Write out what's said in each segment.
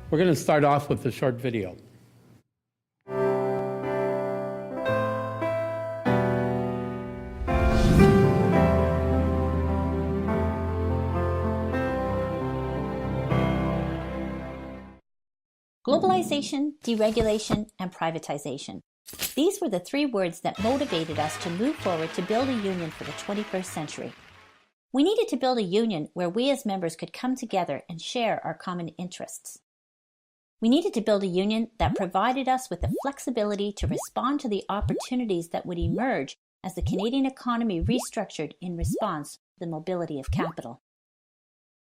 We're going to start off with a short video. Globalization, deregulation, and privatization. These were the three words that motivated us to move forward to build a union for the 21st century. We needed to build a union where we as members could come together and share our common interests. We needed to build a union that provided us with the flexibility to respond to the opportunities that would emerge as the Canadian economy restructured in response to the mobility of capital.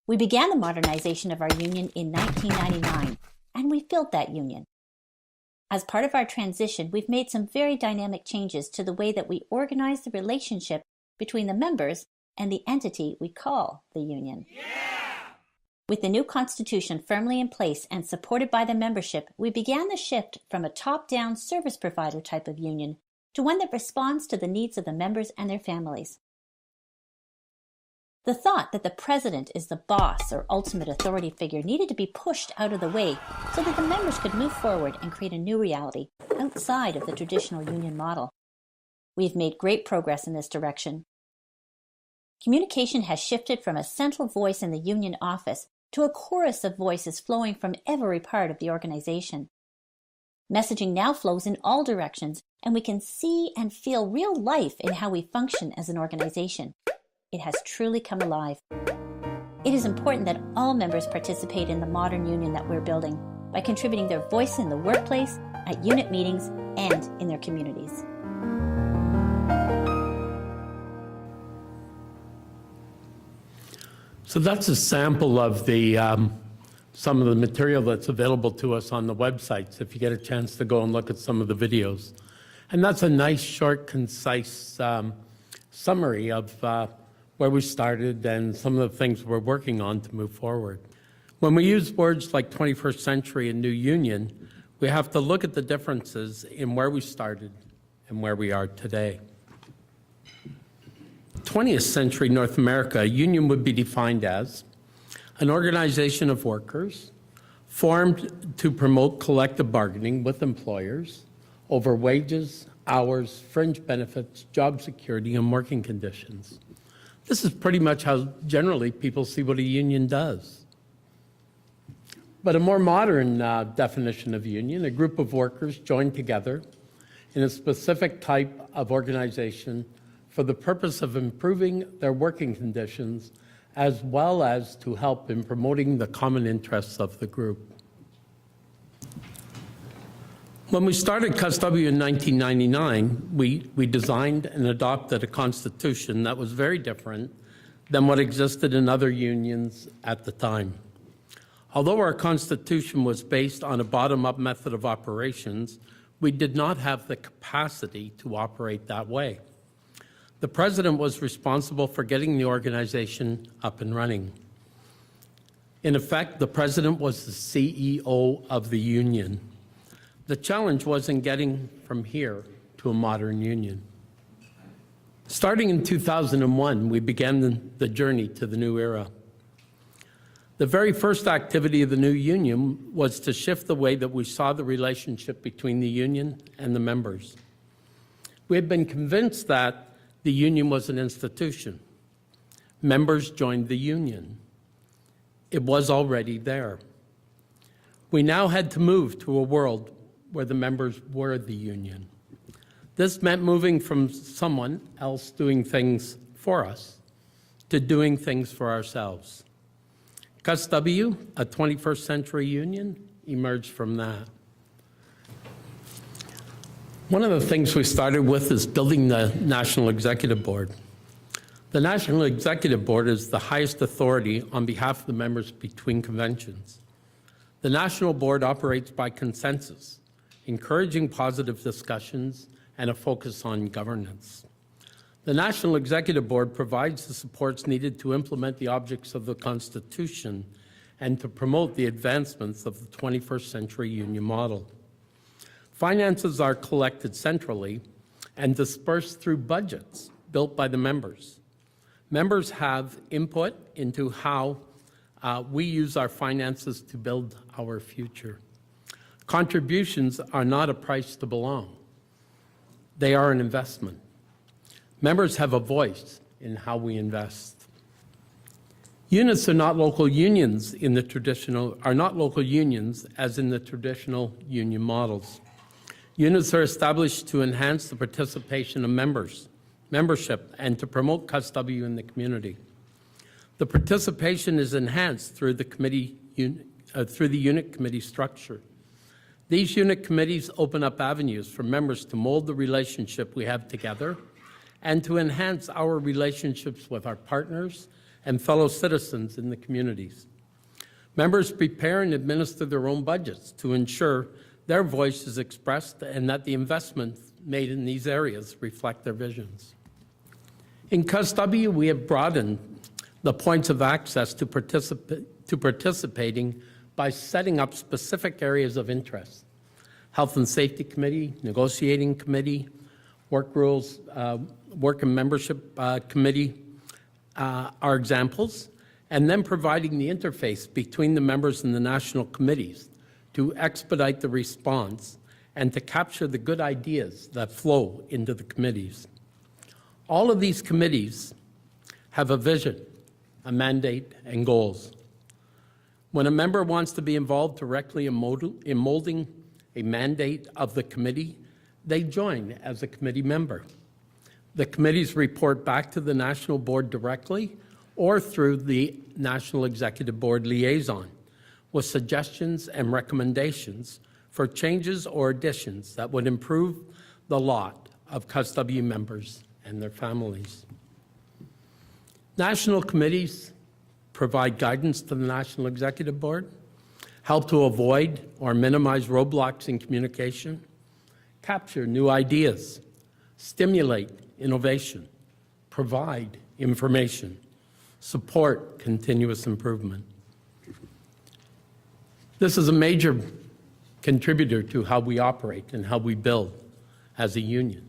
We began the modernization of our union in 1999, and we've built that union. As part of our transition, we've made some very dynamic changes to the way that we organize the relationship between the members and the entity we call the union. Yeah! With the new constitution firmly in place and supported by the membership, we began the shift from a top-down service provider type of union to one that responds to the needs of the members and their families. The thought that the president is the boss or ultimate authority figure needed to be pushed out of the way so that the members could move forward and create a new reality outside of the traditional union model. We've made great progress in this direction. Communication has shifted from a central voice in the union office to a chorus of voices flowing from every part of the organization. Messaging now flows in all directions, and we can see and feel real life in how we function as an organization. It has truly come alive. It is important that all members participate in the modern union that we're building by contributing their voice in the workplace, at unit meetings, and in their communities. So that's a sample of the some of the material that's available to us on the websites, if you get a chance to go and look at some of the videos. And that's a nice, short, concise summary of where we started and some of the things we're working on to move forward. When we use words like 21st century and new union, we have to look at the differences in where we started and where we are today. 20th century North America, a union would be defined as an organization of workers formed to promote collective bargaining with employers over wages, hours, fringe benefits, job security, and working conditions. This is pretty much how generally people see what a union does. But a more modern definition of union, a group of workers joined together in a specific type of organization for the purpose of improving their working conditions, as well as to help in promoting the common interests of the group. When we started CUSW in 1999, we designed and adopted a constitution that was very different than what existed in other unions at the time. Although our constitution was based on a bottom-up method of operations, we did not have the capacity to operate that way. The president was responsible for getting the organization up and running. In effect, the president was the CEO of the union. The challenge was in getting from here to a modern union. Starting in 2001, we began the journey to the new era. The very first activity of the new union was to shift the way that we saw the relationship between the union and the members. We had been convinced that the union was an institution. Members joined the union. It was already there. We now had to move to a world where the members were the union. This meant moving from someone else doing things for us to doing things for ourselves. CUSW, a 21st century union, emerged from that. One of the things we started with is building the National Executive Board. The National Executive Board is the highest authority on behalf of the members between conventions. The National Board operates by consensus, encouraging positive discussions and a focus on governance. The National Executive Board provides the supports needed to implement the objects of the Constitution and to promote the advancements of the 21st century union model. Finances are collected centrally and dispersed through budgets built by the members. Members have input into how We use our finances to build our future. Contributions are not a price to belong. They are an investment. Members have a voice in how we invest. Units are not local unions as in the traditional union models. Units are established to enhance the participation of membership, and to promote CUSW in the community. The participation is enhanced through the unit committee structure. These unit committees open up avenues for members to mold the relationship we have together and to enhance our relationships with our partners and fellow citizens in the communities. Members prepare and administer their own budgets to ensure their voice is expressed and that the investments made in these areas reflect their visions. In CUSW, we have broadened the points of access to participating by setting up specific areas of interest. Health and Safety Committee, Negotiating Committee, Work Rules, Work and Membership Committee are examples, and then providing the interface between the members and the national committees to expedite the response and to capture the good ideas that flow into the committees. All of these committees have a vision, a mandate, and goals. When a member wants to be involved directly in molding a mandate of the committee, they join as a committee member. The committees report back to the National Board directly or through the National Executive Board liaison with suggestions and recommendations for changes or additions that would improve the lot of CUSW members and their families. National committees provide guidance to the National Executive Board, help to avoid or minimize roadblocks in communication, capture new ideas, stimulate innovation, provide information, support continuous improvement. This is a major contributor to how we operate and how we build as a union.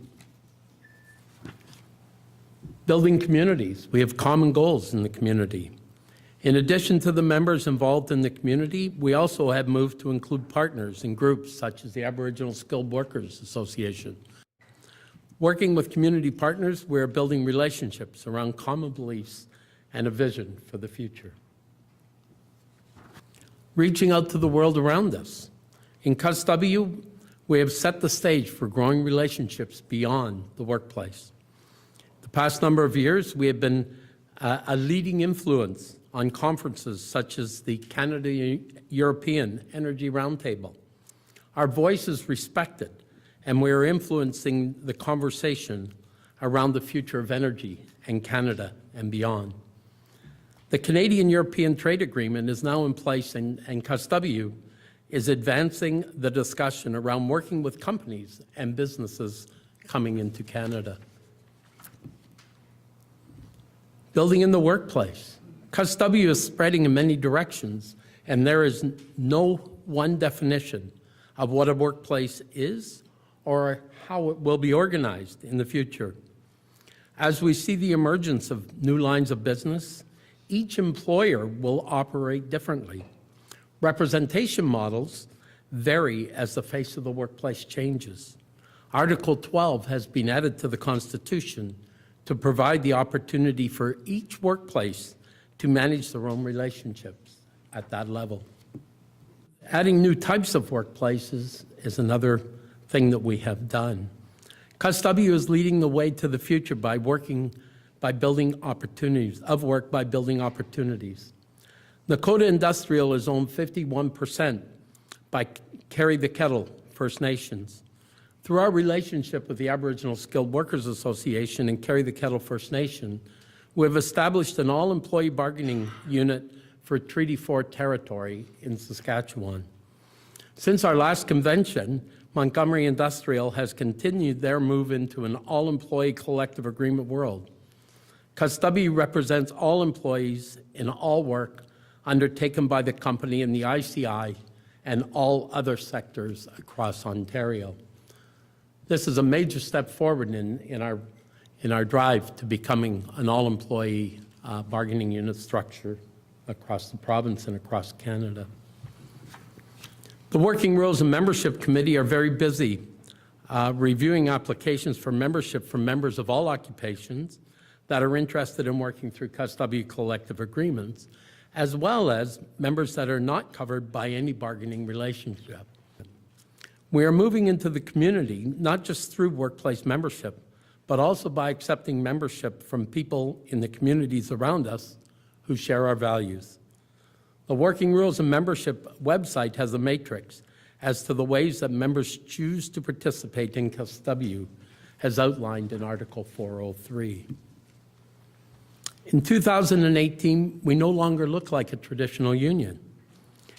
Building communities. We have common goals in the community. In addition to the members involved in the community, we also have moved to include partners in groups such as the Aboriginal Skilled Workers Association. Working with community partners, we're building relationships around common beliefs and a vision for the future. Reaching out to the world around us. In CUSW, we have set the stage for growing relationships beyond the workplace. The past number of years, we have been a leading influence on conferences such as the Canada-European Energy Roundtable. Our voice is respected, and we are influencing the conversation around the future of energy in Canada and beyond. The Canadian-European Trade Agreement is now in place, and CUSW is advancing the discussion around working with companies and businesses coming into Canada. Building in the workplace. CUSW is spreading in many directions, and there is no one definition of what a workplace is or how it will be organized in the future. As we see the emergence of new lines of business, each employer will operate differently. Representation models vary as the face of the workplace changes. Article 12 has been added to the Constitution to provide the opportunity for each workplace to manage their own relationships at that level. Adding new types of workplaces is another thing that we have done. CUSW is leading the way to the future by building opportunities, by building opportunities. Nakota Industrial is owned 51% by Carry the Kettle First Nations. Through our relationship with the Aboriginal Skilled Workers Association and Carry the Kettle First Nation, we have established an all-employee bargaining unit for Treaty 4 territory in Saskatchewan. Since our last convention, Montgomery Industrial has continued their move into an all-employee collective agreement world. CUSW represents all employees in all work undertaken by the company in the ICI and all other sectors across Ontario. This is a major step forward in our drive to becoming an all-employee bargaining unit structure. across the province and across Canada. The Working Rules and Membership Committee are very busy reviewing applications for membership from members of all occupations that are interested in working through CUSW collective agreements, as well as members that are not covered by any bargaining relationship. We are moving into the community, not just through workplace membership, but also by accepting membership from people in the communities around us who share our values. The Working Rules and Membership website has a matrix as to the ways that members choose to participate in CUSW, as outlined in Article 403. In 2018, we no longer look like a traditional union.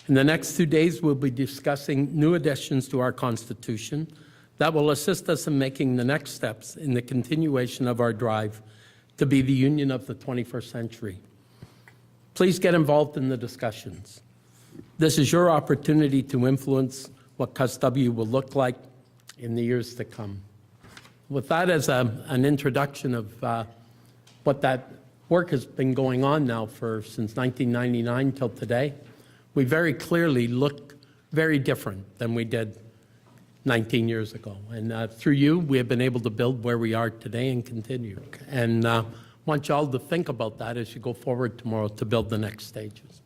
In the next 2 days, we'll be discussing new additions to our Constitution that will assist us in making the next steps in the continuation of our drive to be the union of the 21st century. Please get involved in the discussions. This is your opportunity to influence what CUSW will look like in the years to come. With that as an introduction of what that work has been going on now since 1999 till today, we very clearly look very different than we did 19 years ago. And through you, we have been able to build where we are today and continue. And I want you all to think about that as you go forward tomorrow to build the next stages.